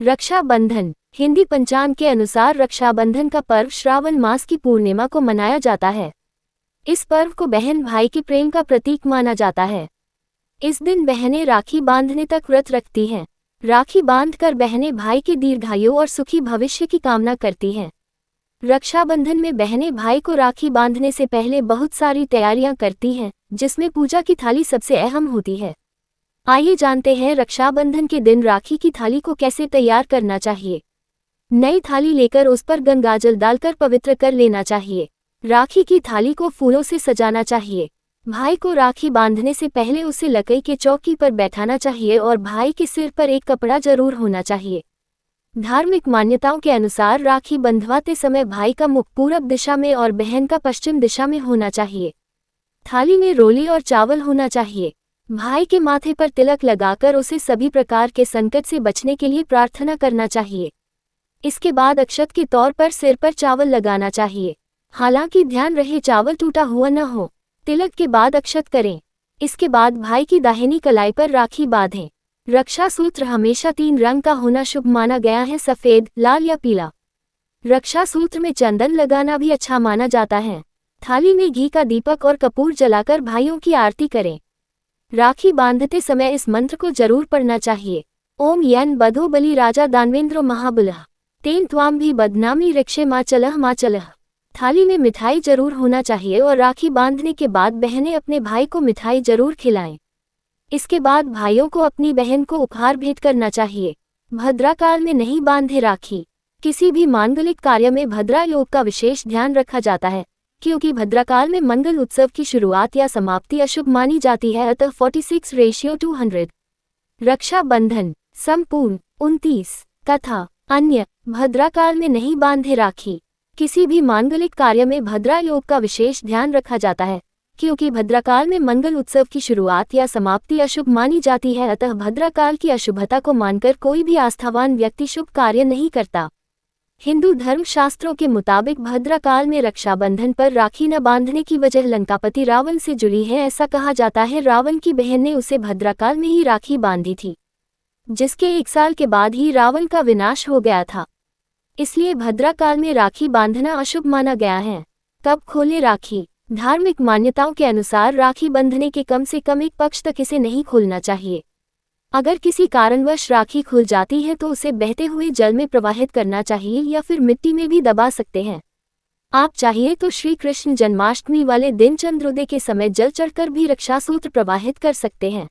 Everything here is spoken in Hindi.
रक्षाबंधन हिंदी पंचांग के अनुसार रक्षाबंधन का पर्व श्रावण मास की पूर्णिमा को मनाया जाता है। इस पर्व को बहन भाई के प्रेम का प्रतीक माना जाता है। इस दिन बहनें राखी बांधने तक व्रत रखती हैं। राखी बांधकर बहनें भाई के दीर्घायु और सुखी भविष्य की कामना करती हैं। रक्षाबंधन में बहनें भाई को राखी बांधने से पहले बहुत सारी तैयारियां करती हैं, जिसमें पूजा की थाली सबसे अहम होती है। आइए जानते हैं रक्षाबंधन के दिन राखी की थाली को कैसे तैयार करना चाहिए। नई थाली लेकर उस पर गंगाजल डालकर पवित्र कर लेना चाहिए। राखी की थाली को फूलों से सजाना चाहिए। भाई को राखी बांधने से पहले उसे लकड़ी के चौकी पर बैठाना चाहिए और भाई के सिर पर एक कपड़ा जरूर होना चाहिए। धार्मिक मान्यताओं के अनुसार राखी बंधवाते समय भाई का मुख पूरब दिशा में और बहन का पश्चिम दिशा में होना चाहिए। थाली में रोली और चावल होना चाहिए। भाई के माथे पर तिलक लगाकर उसे सभी प्रकार के संकट से बचने के लिए प्रार्थना करना चाहिए। इसके बाद अक्षत के तौर पर सिर पर चावल लगाना चाहिए। हालांकि ध्यान रहे चावल टूटा हुआ न हो। तिलक के बाद अक्षत करें। इसके बाद भाई की दाहिनी कलाई पर राखी बांधें। रक्षा सूत्र हमेशा 3 रंग का होना शुभ माना गया है, सफेद, लाल या पीला। रक्षा सूत्र में चंदन लगाना भी अच्छा माना जाता है। थाली में घी का दीपक और कपूर जलाकर भाइयों की आरती करें। राखी बांधते समय इस मंत्र को जरूर पढ़ना चाहिए। ओम यन बधो बलि राजा दानवेंद्र महाबलः तेन त्वाम भी बदनामी रक्षे माँ चलह। थाली में मिठाई जरूर होना चाहिए और राखी बांधने के बाद बहनें अपने भाई को मिठाई जरूर खिलाएं। इसके बाद भाइयों को अपनी बहन को उपहार भेंट करना चाहिए। भद्राकाल में नहीं बांधे राखी। किसी भी मांगलिक कार्य में भद्रा योग का विशेष ध्यान रखा जाता है, क्योंकि भद्राकाल में मंगल उत्सव की शुरुआत या समाप्ति अशुभ मानी जाती है, अतः 46:100। रक्षाबंधन संपूर्ण 29 कथा अन्य भद्राकाल में नहीं बांधे राखी। किसी भी मांगलिक कार्य में भद्रा योग का विशेष ध्यान रखा जाता है, क्योंकि भद्राकाल में मंगल उत्सव की शुरुआत या समाप्ति अशुभ मानी जाती है, अतः भद्राकाल की अशुभता को मानकर कोई भी आस्थावान व्यक्ति शुभ कार्य नहीं करता। हिंदू धर्म शास्त्रों के मुताबिक भद्राकाल में रक्षाबंधन पर राखी न बांधने की वजह लंकापति रावण से जुड़ी है। ऐसा कहा जाता है रावण की बहन ने उसे भद्राकाल में ही राखी बांधी थी, जिसके 1 साल के बाद ही रावण का विनाश हो गया था। इसलिए भद्राकाल में राखी बांधना अशुभ माना गया है। कब खोले राखी। धार्मिक मान्यताओं के अनुसार राखी बंधने के कम से कम 1 पक्ष तक इसे नहीं खोलना चाहिए। अगर किसी कारणवश राखी खुल जाती है तो उसे बहते हुए जल में प्रवाहित करना चाहिए या फिर मिट्टी में भी दबा सकते हैं। आप चाहिए तो श्री कृष्ण जन्माष्टमी वाले दिन चंद्रोदय के समय जल चढ़कर भी रक्षासूत्र प्रवाहित कर सकते हैं।